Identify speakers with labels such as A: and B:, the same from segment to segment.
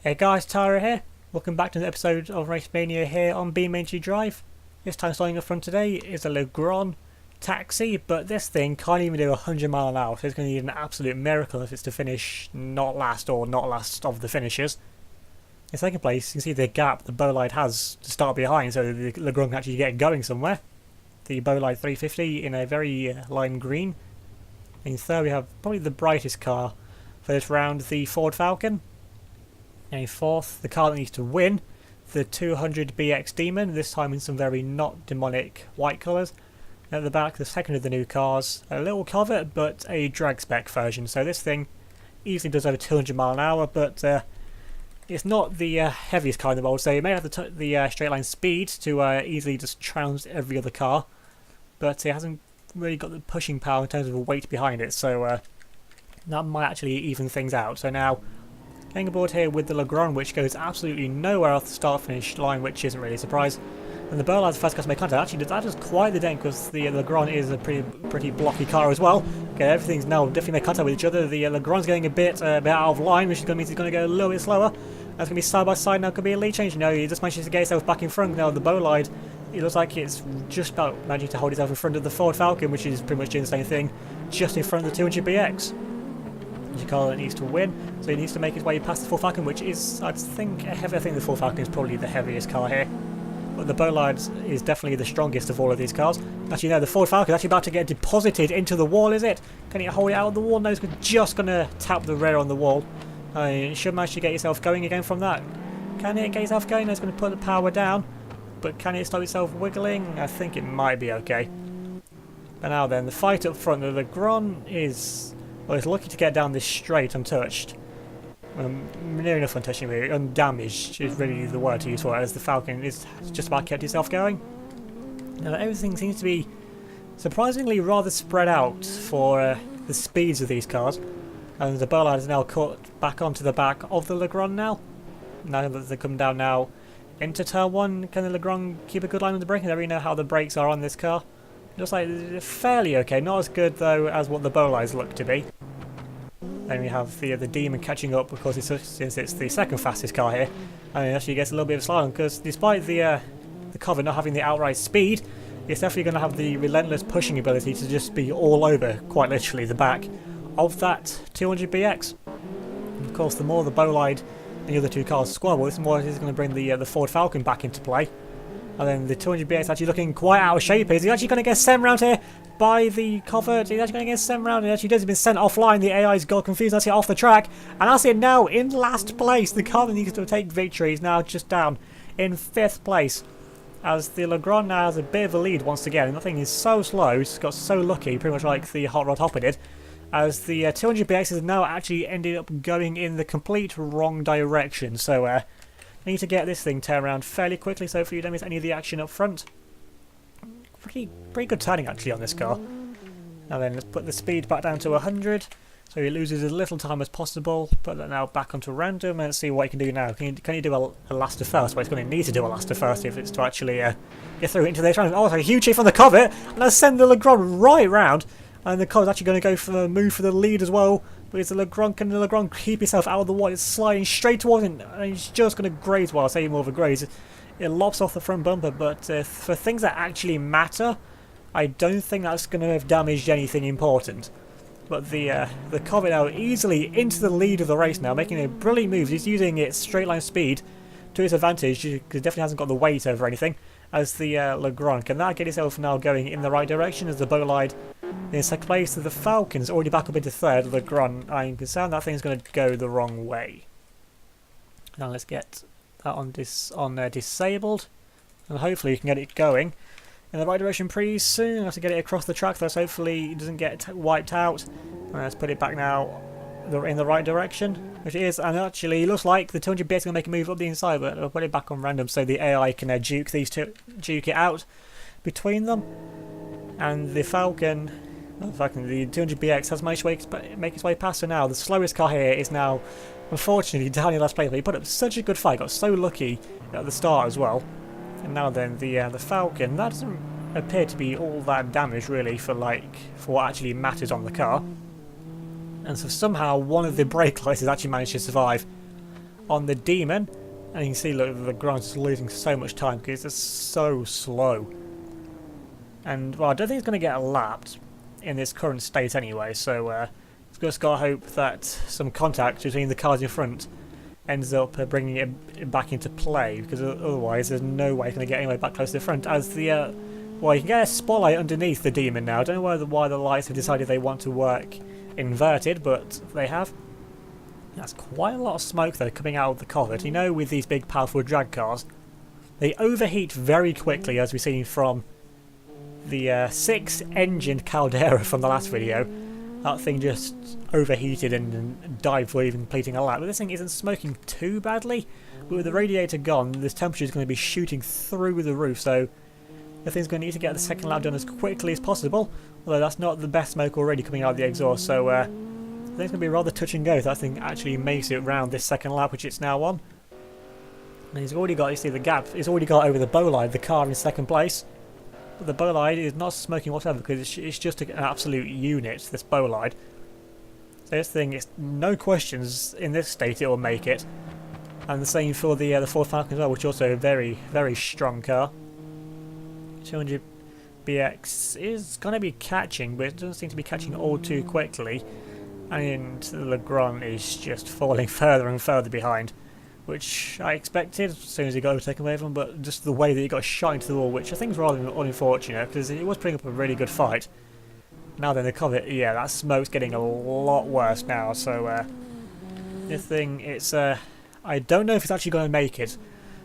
A: Hey guys, Tyra here. Welcome back to an episode of Race Mania here on BeamNG.drive. This time starting up front today is a Legrand taxi, but this thing can't even do 100 mile an hour, so it's going to need an absolute miracle if it's to finish not last of the finishers. In second place, you can see the gap the Bolide has to start behind, so the Legrand can actually get going somewhere. The Bolide 350 in a very lime green. In third we have probably the brightest car for this round, the Ford Falcon. And in fourth, the car that needs to win, the 200BX Demon, this time in some very not demonic white colours. And at the back, the second of the new cars, a little covet but a drag spec version. So this thing easily does over 200 mile an hour, but it's not the heaviest car in the world, so it may have the straight line speed to easily just trounce every other car, but it hasn't really got the pushing power in terms of the weight behind it, so that might actually even things out. So now, getting aboard here with the Legrand, which goes absolutely nowhere off the start-finish line, which isn't really a surprise. And the Bolide's first car to make contact. Actually, that is quite the dent because the Legrand is a pretty blocky car as well. Okay, everything's now definitely made contact with each other. The Legrand's getting a bit out of line, which is going to mean he's going to go a little bit slower. That's going to be side by side now. Could be a lead change. No, he just manages to get himself back in front. Now the Bolide, it looks like it's just about managing to hold itself in front of the Ford Falcon, which is pretty much doing the same thing, just in front of the 200BX. It's a car that needs to win, so he needs to make his way past the Ford Falcon, which is, I think the Ford Falcon is probably the heaviest car here. But the Bolide is definitely the strongest of all of these cars. Actually, no, the Ford Falcon is actually about to get deposited into the wall, is it? Can he hold it out of the wall? No, it's just going to tap the rear on the wall. You should manage to get yourself going again from that. Can it get yourself going? No, it's going to put the power down. But can it stop itself wiggling? I think it might be okay. But now then, the fight up front, the Legrand is... well, it's lucky to get down this straight untouched. Near enough untouched, anyway. Undamaged is really the word to use for it, as the Falcon is just about kept itself going. Now, everything seems to be surprisingly rather spread out for the speeds of these cars. And the Bolide is now caught back onto the back of the Legrand now. Now that they come down now into turn one, can the Legrand keep a good line on the braking? I don't really know how the brakes are on this car. Looks like fairly okay, not as good though as what the Bolides look to be. Then we have the Demon catching up because since it's the second fastest car here, and it actually gets a little bit of a slide on because despite the cover not having the outright speed, it's definitely going to have the relentless pushing ability to just be all over, quite literally, the back of that 200BX. And of course, the more the Bolide and the other two cars squabble, the more it is going to bring the Ford Falcon back into play. And then the 200BX actually looking quite out of shape. Is he actually going to get sent round here by the covert? He's actually going to get sent round. He actually does. He's been sent offline. The AI's got confused. That's it, off the track. And that's it now in last place. The car that needs to take victory is now just down in 5th place. As the Legrand now has a bit of a lead once again. And that thing is so slow. It's got so lucky, pretty much like the Hot Rod Hopper did. As the 200BX has now actually ended up going in the complete wrong direction. So, I need to get this thing turned around fairly quickly, so hopefully you don't miss any of the action up front. Pretty good turning actually on this car. Now then, let's put the speed back down to 100, so he loses as little time as possible. Put that now back onto random and let's see what he can do now. Can you do a last to first? Well, it's going to need to do a last to first if it's to actually get through into this round. Oh, it's a huge hit from the covet, and let's send the Legrand right round. And the car's actually going to go for the move for the lead as well. But it's the Legrand, can the Legrand keep himself out of the wall? It's sliding straight towards him. And he's just going to graze, well, I say more of a graze. It lops off the front bumper, but for things that actually matter, I don't think that's going to have damaged anything important. But the Comet now easily into the lead of the race now, making a brilliant move. He's using its straight line speed to his advantage, because it definitely hasn't got the weight over anything. As the Legrand, can that get itself now going in the right direction? As the Bolide in second place, the Falcon's already back up into 3rd. The Legrand, I'm concerned that thing's going to go the wrong way. Now let's get that on disabled, and hopefully you can get it going in the right direction pretty soon. I have to get it across the track, so hopefully it doesn't get wiped out. And let's put it back now in the right direction, which it is, and actually it looks like the 200BX is going to make a move up the inside, but I'll put it back on random so the AI can duke it out between them. And the Falcon, the 200BX has managed to make its way past, so now the slowest car here is now unfortunately down in last place, but he put up such a good fight, got so lucky at the start as well. And now then the Falcon, that doesn't appear to be all that damaged really for what actually matters on the car. And so somehow one of the brake lights has actually managed to survive. on the Demon, and you can see look, the ground's just losing so much time because it's so slow. And well, I don't think it's going to get lapped in its current state anyway, so just got to hope that some contact between the cars in front ends up bringing it back into play, because otherwise there's no way it's going to get anywhere back close to the front. As the well, you can get a spotlight underneath the Demon now. I don't know why the lights have decided they want to work inverted, but they have. That's quite a lot of smoke though coming out of the Covet. You know, with these big powerful drag cars, they overheat very quickly, as we've seen from the 6-engined Caldera from the last video. That thing just overheated and died before even completing a lap. But this thing isn't smoking too badly. But with the radiator gone, this temperature is going to be shooting through the roof, so the thing's going to need to get the second lap done as quickly as possible. Although that's not the best smoke already coming out of the exhaust, so I think it's going to be rather touch and go if that thing actually makes it round this second lap, which it's now on. And he's already got, you see the gap, he's already got over the Bolide, the car in second place. But the Bolide is not smoking whatsoever because it's just an absolute unit, this Bolide. So this thing, is no questions in this state it will make it. And the same for the Ford Falcon as well, which is also a very, very strong car. 200 BX is going to be catching, but it doesn't seem to be catching all too quickly. And the Legrand is just falling further and further behind, which I expected as soon as he got overtaken away from him, but just the way that he got shot into the wall, which I think is rather unfortunate, because he was putting up a really good fight. Now then, the Covet, yeah, that smoke's getting a lot worse now, so this thing, it's, I don't know if it's actually going to make it.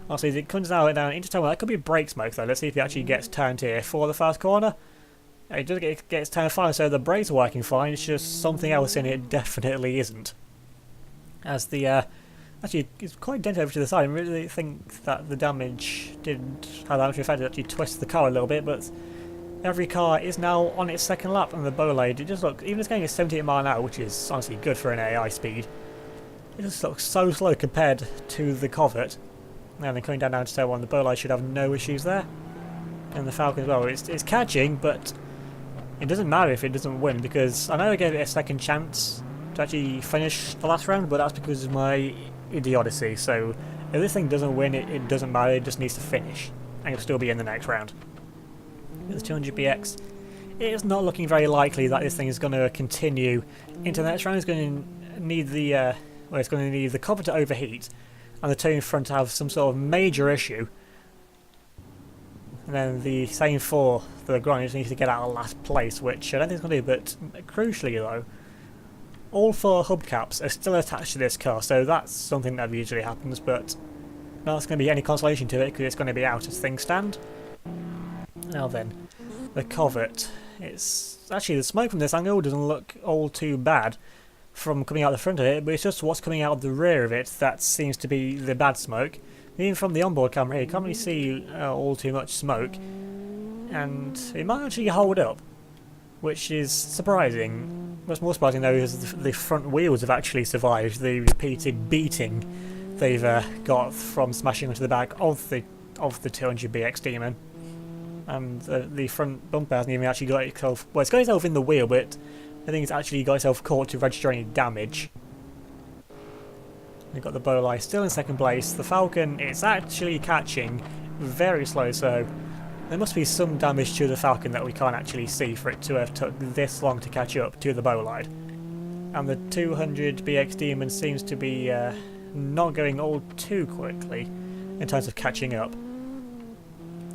A: Honestly, as it comes out down into turn 1, that could be brake smoke though. Let's see if he actually gets turned here for the first corner. It does gets turned fine, so the brakes are working fine, it's just something else in it definitely isn't. As the, actually, it's quite dented over to the side. I really think that the damage didn't have that much effect. It actually twisted the car a little bit, but every car is now on its second lap, and the Bolide, it just looks, even it's going at 78 miles an hour, which is honestly good for an AI speed, it just looks so slow compared to the Covet. And then coming down to turn 1, the Bolide should have no issues there. And the Falcon as well, it's catching, but it doesn't matter if it doesn't win, because I know I gave it a second chance to actually finish the last round, but that's because of my idiocy. So if this thing doesn't win, it doesn't matter, it just needs to finish, and it'll still be in the next round. With the 200 BX, it is not looking very likely that this thing is going to continue into the next round. It's going to need the well, it's going to need the cover to overheat, and the two in front to have some sort of major issue. And then the same for the Legrand, just needs to get out of last place, which I don't think it's going to do, but crucially though, all 4 hubcaps are still attached to this car, so that's something that usually happens, but not going to be any consolation to it because it's going to be out as things stand. Now then, the Covet. It's actually, the smoke from this angle doesn't look all too bad from coming out the front of it, but it's just what's coming out of the rear of it that seems to be the bad smoke. Even from the onboard camera here, you can't really see all too much smoke, and it might actually hold up, which is surprising. What's more surprising though is the front wheels have actually survived the repeated beating they've got from smashing onto the back of the 200 BX Demon. And the front bumper hasn't even actually got itself, well, it's got itself in the wheel, but I think it's actually got itself caught to register any damage. We've got the Bolide still in second place. The Falcon, it's actually catching very slow, so there must be some damage to the Falcon that we can't actually see for it to have took this long to catch up to the Bolide. And the 200 BX Demon seems to be not going all too quickly in terms of catching up.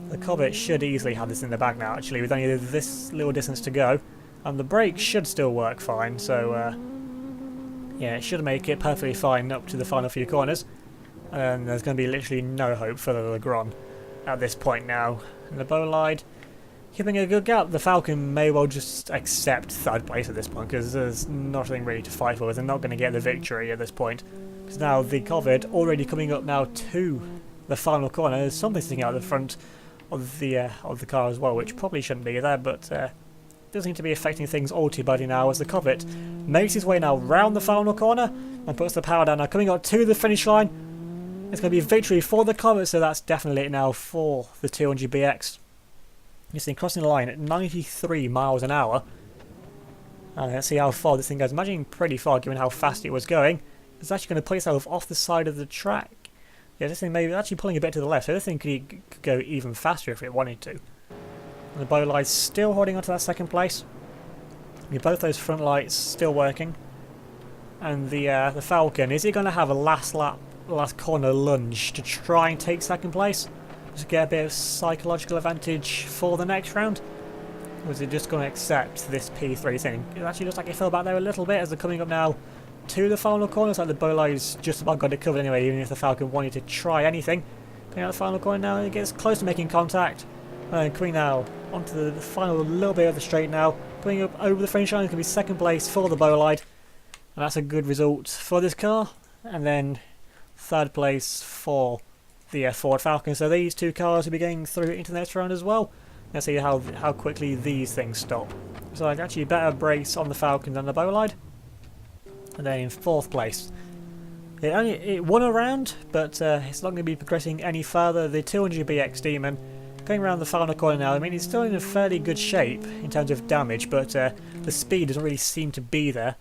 A: The Covet should easily have this in the bag now, actually, with only this little distance to go. And the brakes should still work fine, so yeah, it should make it perfectly fine up to the final few corners. And there's going to be literally no hope for the Legrand at this point now. And the Bolide, keeping a good gap. The Falcon may well just accept third place at this point, because there's nothing really to fight for. They're not going to get the victory at this point. Because now the Covet already coming up now to the final corner. There's something sticking out the front of the car as well, which probably shouldn't be there, but doesn't seem to be affecting things all too badly now, as the Covet makes his way now round the final corner and puts the power down. Now coming up to the finish line, it's going to be a victory for the Covet, so that's definitely it now for the 200 BX. You see, crossing the line at 93 miles an hour. And let's see how far this thing goes. Imagining pretty far given how fast it was going. it's actually going to pull itself off the side of the track. Yeah, this thing may be actually pulling a bit to the left, so this thing could go even faster if it wanted to. And the bow light's still holding onto that second place. Both those front lights still working. And the Falcon, is it going to have a last corner lunge to try and take second place? Just get a bit of psychological advantage for the next round? Or is it just going to accept this P3 thing? It actually looks like it fell back there a little bit as they're coming up now to the final corner. It's like the bow light's just about got it covered anyway, even if the Falcon wanted to try anything. Coming out the final corner now, it gets close to making contact. And coming now onto the final little bit of the straight now. Coming up over the finish line, it's going to be second place for the bow light. And that's a good result for this car. And then third place for the Ford Falcon. So these two cars will be getting through into the next round as well. Let's see how quickly these things stop. So like actually better brakes on the Falcon than the bow light. And then in fourth place, it won a round, but it's not going to be progressing any further. The 200BX Demon going around the final corner now. I mean, it's still in a fairly good shape in terms of damage, but the speed doesn't really seem to be there.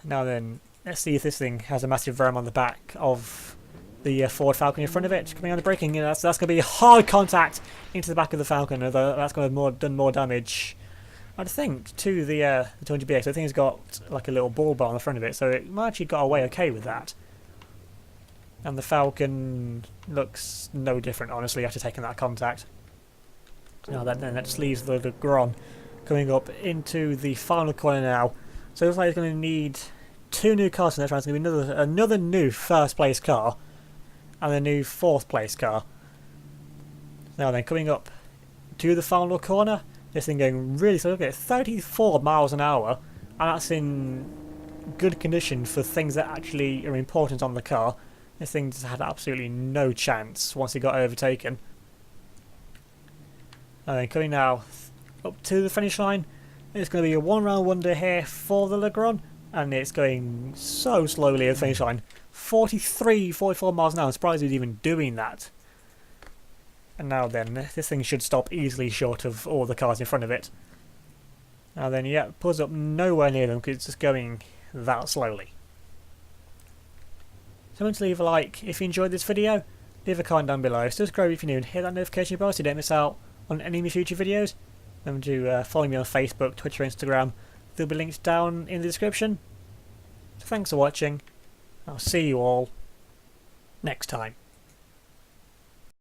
A: Now then, let's see if this thing has a massive ram on the back of the Ford Falcon in front of it. Coming on the braking, that's going to be hard contact into the back of the Falcon, although that's going to have done more damage, I think, to the 200BX. I think it's got like a little ball bar on the front of it, so it might actually got away okay with that. And the Falcon looks no different, honestly, after taking that contact. Now then that just leaves the Gron coming up into the final corner now. So it looks like it's going to need two new cars in that round. It's going to be another new first place car and a new fourth place car. Now then, coming up to the final corner, this thing going really slow. Look at it, 34 miles an hour, and that's in good condition for things that actually are important on the car. This thing just had absolutely no chance once it got overtaken. And then coming now up to the finish line, it's going to be a one round wonder here for the Legrand, and it's going so slowly at the finish line. 44 miles an hour. I'm surprised it's even doing that. And now then, this thing should stop easily short of all the cars in front of it. Now then, yeah, pulls up nowhere near them because it's just going that slowly. So remember to leave a like if you enjoyed this video, leave a comment down below, subscribe if you're new and hit that notification bell so you don't miss out on any of my future videos. Remember to follow me on Facebook, Twitter, Instagram. There'll be links down in the description. So thanks for watching. I'll see you all next time.